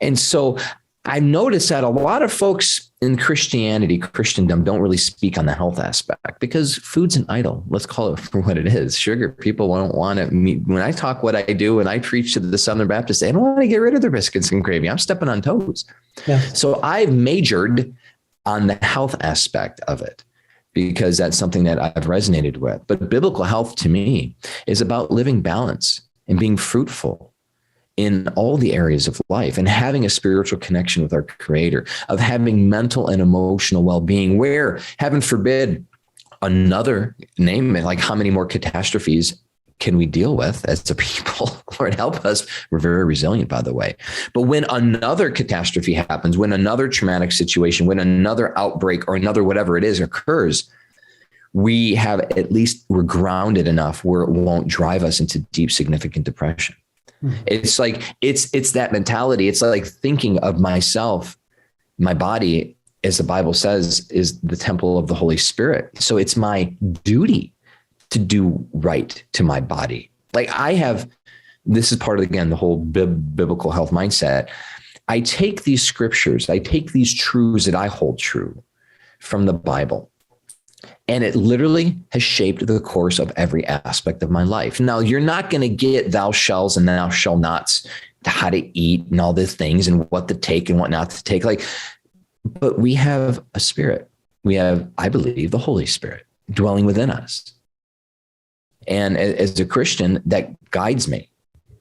And so I noticed that a lot of folks in Christendom don't really speak on the health aspect because food's an idol. Let's call it for what it is. Sugar. People don't want to meet. When I talk what I do and I preach to the Southern Baptists, they don't want to get rid of their biscuits and gravy. I'm stepping on toes. Yeah. So I've majored on the health aspect of it because that's something that I've resonated with. But biblical health to me is about living balance and being fruitful in all the areas of life and having a spiritual connection with our Creator, of having mental and emotional well-being, where, heaven forbid, another, name it, like how many more catastrophes can we deal with as a people. Lord, help us. We're very resilient, by the way. But when another catastrophe happens, when another traumatic situation, when another outbreak or another whatever it is occurs, we have at least we're grounded enough where it won't drive us into deep, significant depression. Mm-hmm. It's like, it's that mentality. It's like thinking of myself, my body, as the Bible says, is the temple of the Holy Spirit. So it's my duty to do right to my body. Like this is part of, again, the whole biblical health mindset. I take these scriptures, I take these truths that I hold true from the Bible, and it literally has shaped the course of every aspect of my life. Now, you're not going to get thou shalls and thou shall nots, how to eat and all the things and what to take and what not to take. But we have a spirit. We have, I believe, the Holy Spirit dwelling within us. And as a Christian, that guides me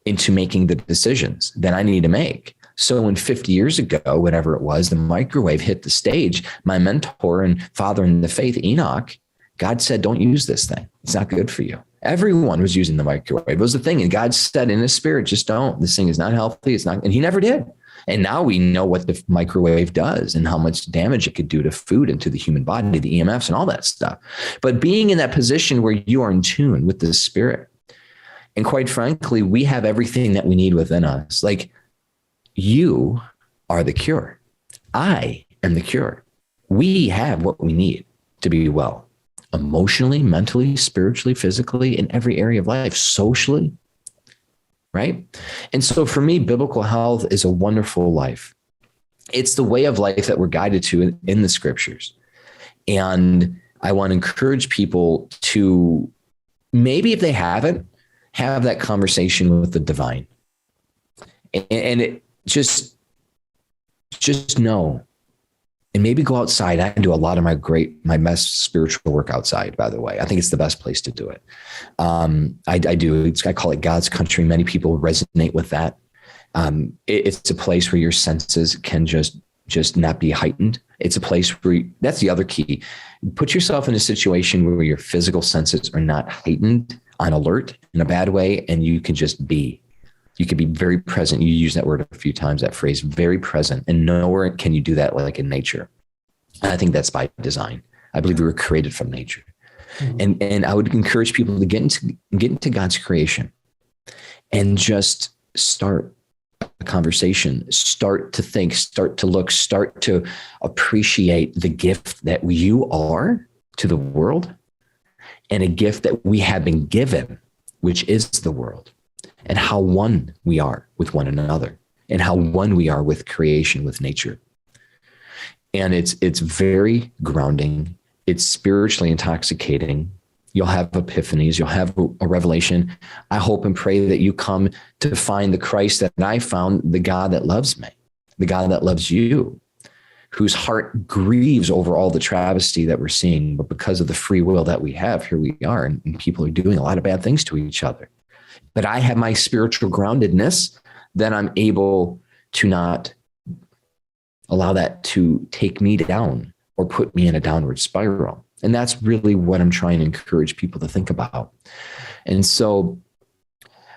into making the decisions that I need to make. So when 50 years ago, whatever it was, the microwave hit the stage, my mentor and father in the faith, Enoch, God said, don't use this thing. It's not good for you. Everyone was using the microwave. It was the thing. And God said in his spirit, just don't. This thing is not healthy. It's not. And he never did. And now we know what the microwave does and how much damage it could do to food and to the human body, the EMFs and all that stuff. But being in that position where you are in tune with the spirit, and quite frankly, we have everything that we need within us. Like, you are the cure. I am the cure. We have what we need to be well, emotionally, mentally, spiritually, physically, in every area of life, socially. Right? And so for me, biblical health is a wonderful life. It's the way of life that we're guided to in the scriptures. And I want to encourage people to, maybe if they haven't, have that conversation with the divine. And it just know. And maybe go outside. I do a lot of my best spiritual work outside, by the way. I think it's the best place to do it. I do. I call it God's country. Many people resonate with that. It's a place where your senses can just not be heightened. It's a place where that's the other key. Put yourself in a situation where your physical senses are not heightened, on alert in a bad way, and you can just be. You can be very present. You use that word a few times, that phrase, very present. And nowhere can you do that like in nature. And I think that's by design. I believe we were created from nature. Mm-hmm. And I would encourage people to get into God's creation and just start a conversation, start to think, start to look, start to appreciate the gift that you are to the world and a gift that we have been given, which is the world. And how one we are with one another, and how one we are with creation, with nature. And it's very grounding. It's spiritually intoxicating. You'll have epiphanies. You'll have a revelation. I hope and pray that you come to find the Christ that I found, the God that loves me, the God that loves you, whose heart grieves over all the travesty that we're seeing. But because of the free will that we have, here we are, and people are doing a lot of bad things to each other. But I have my spiritual groundedness that I'm able to not allow that to take me down or put me in a downward spiral. And that's really what I'm trying to encourage people to think about. And so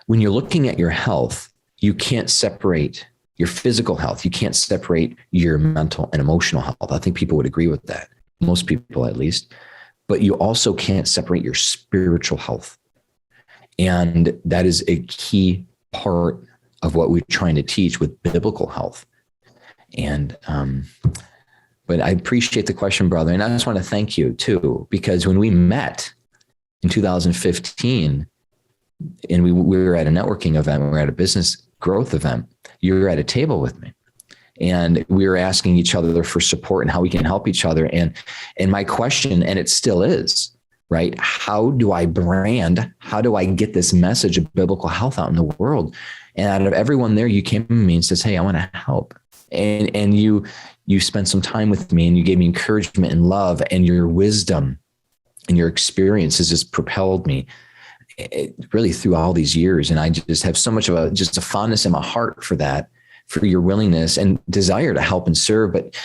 when you're looking at your health, you can't separate your physical health. You can't separate your mental and emotional health. I think people would agree with that, most people at least. But you also can't separate your spiritual health. And that is a key part of what we're trying to teach with biblical health. And, but I appreciate the question, brother. And I just want to thank you too, because when we met in 2015 and we were at a networking event, we were at a business growth event, you were at a table with me and we were asking each other for support and how we can help each other. And my question, and it still is, right? How do I brand? How do I get this message of biblical health out in the world? And out of everyone there, you came to me and says, hey, I want to help. And you spent some time with me and you gave me encouragement and love, and your wisdom and your experiences just propelled me really through all these years. And I just have so much of a fondness in my heart for that, for your willingness and desire to help and serve, but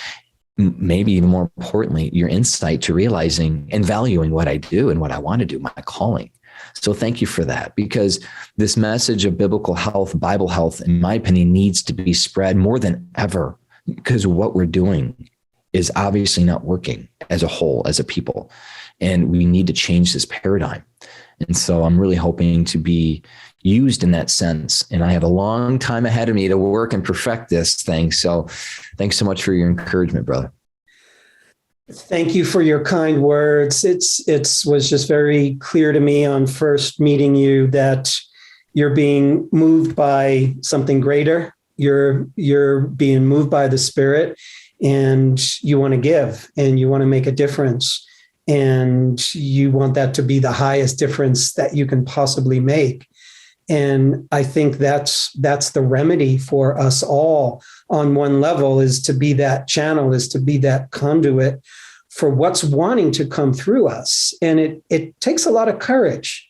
maybe even more importantly, your insight to realizing and valuing what I do and what I want to do, my calling. So thank you for that, because this message of biblical health, Bible health, in my opinion, needs to be spread more than ever, because what we're doing is obviously not working as a whole, as a people. And we need to change this paradigm. And so I'm really hoping to be used in that sense. And I have a long time ahead of me to work and perfect this thing. So thanks so much for your encouragement, brother. Thank you for your kind words. It was just very clear to me on first meeting you that you're being moved by something greater. You're being moved by the Spirit, and you want to give, and you want to make a difference, and you want that to be the highest difference that you can possibly make. And I think that's the remedy for us all on one level, is to be that channel, is to be that conduit for what's wanting to come through us. And it takes a lot of courage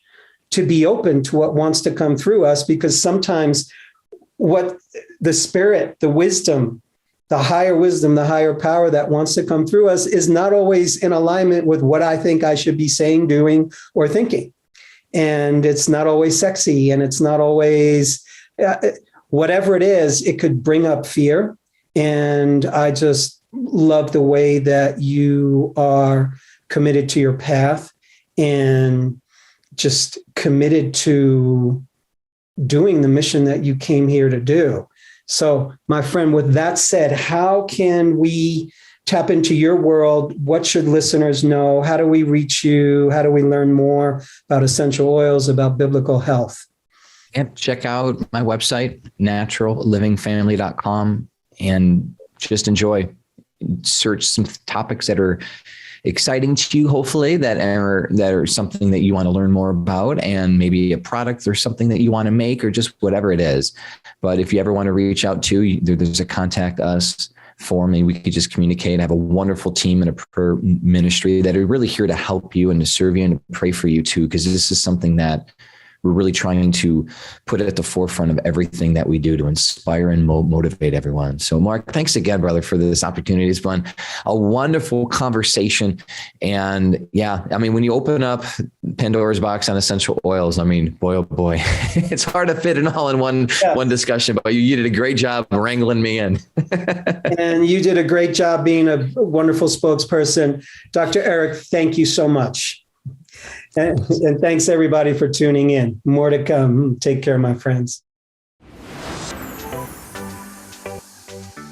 to be open to what wants to come through us, because sometimes what the Spirit, the wisdom, the higher power that wants to come through us is not always in alignment with what I think I should be saying, doing, or thinking. And it's not always sexy, and it's not always, whatever it is, it could bring up fear. And I just love the way that you are committed to your path and just committed to doing the mission that you came here to do. So, my friend, with that said, how can we tap into your world? What should listeners know? How do we reach you? How do we learn more about essential oils, about biblical health? And check out my website, naturallivingfamily.com, and just enjoy. Search some topics that are exciting to you, hopefully, that are something that you want to learn more about, and maybe a product or something that you want to make, or just whatever it is. But if you ever want to reach out to, there's a contact us form, and we could just communicate. I have a wonderful team and a prayer ministry that are really here to help you and to serve you and to pray for you too, because this is something that we're really trying to put at the forefront of everything that we do to inspire and motivate everyone. So, Mark, thanks again, brother, for this opportunity. It's been a wonderful conversation. And yeah, I mean, when you open up Pandora's box on essential oils, I mean, boy, oh boy, it's hard to fit it all in one discussion, but you did a great job wrangling me in. And you did a great job being a wonderful spokesperson. Dr. Eric, thank you so much. And thanks everybody for tuning in. More to come. Take care, my friends.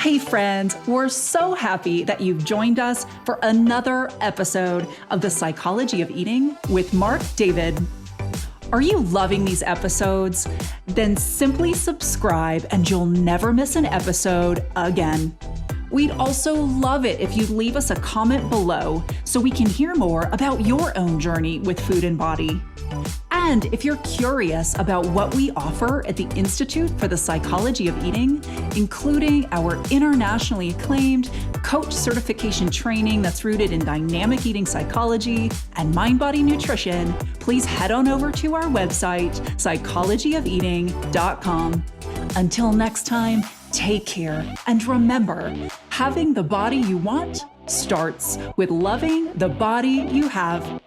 Hey friends, we're so happy that you've joined us for another episode of The Psychology of Eating with Marc David. Are you loving these episodes? Then simply subscribe and you'll never miss an episode again. We'd also love it if you'd leave us a comment below so we can hear more about your own journey with food and body. And if you're curious about what we offer at the Institute for the Psychology of Eating, including our internationally acclaimed coach certification training that's rooted in dynamic eating psychology and mind-body nutrition, please head on over to our website, psychologyofeating.com. Until next time, take care, and remember, having the body you want starts with loving the body you have.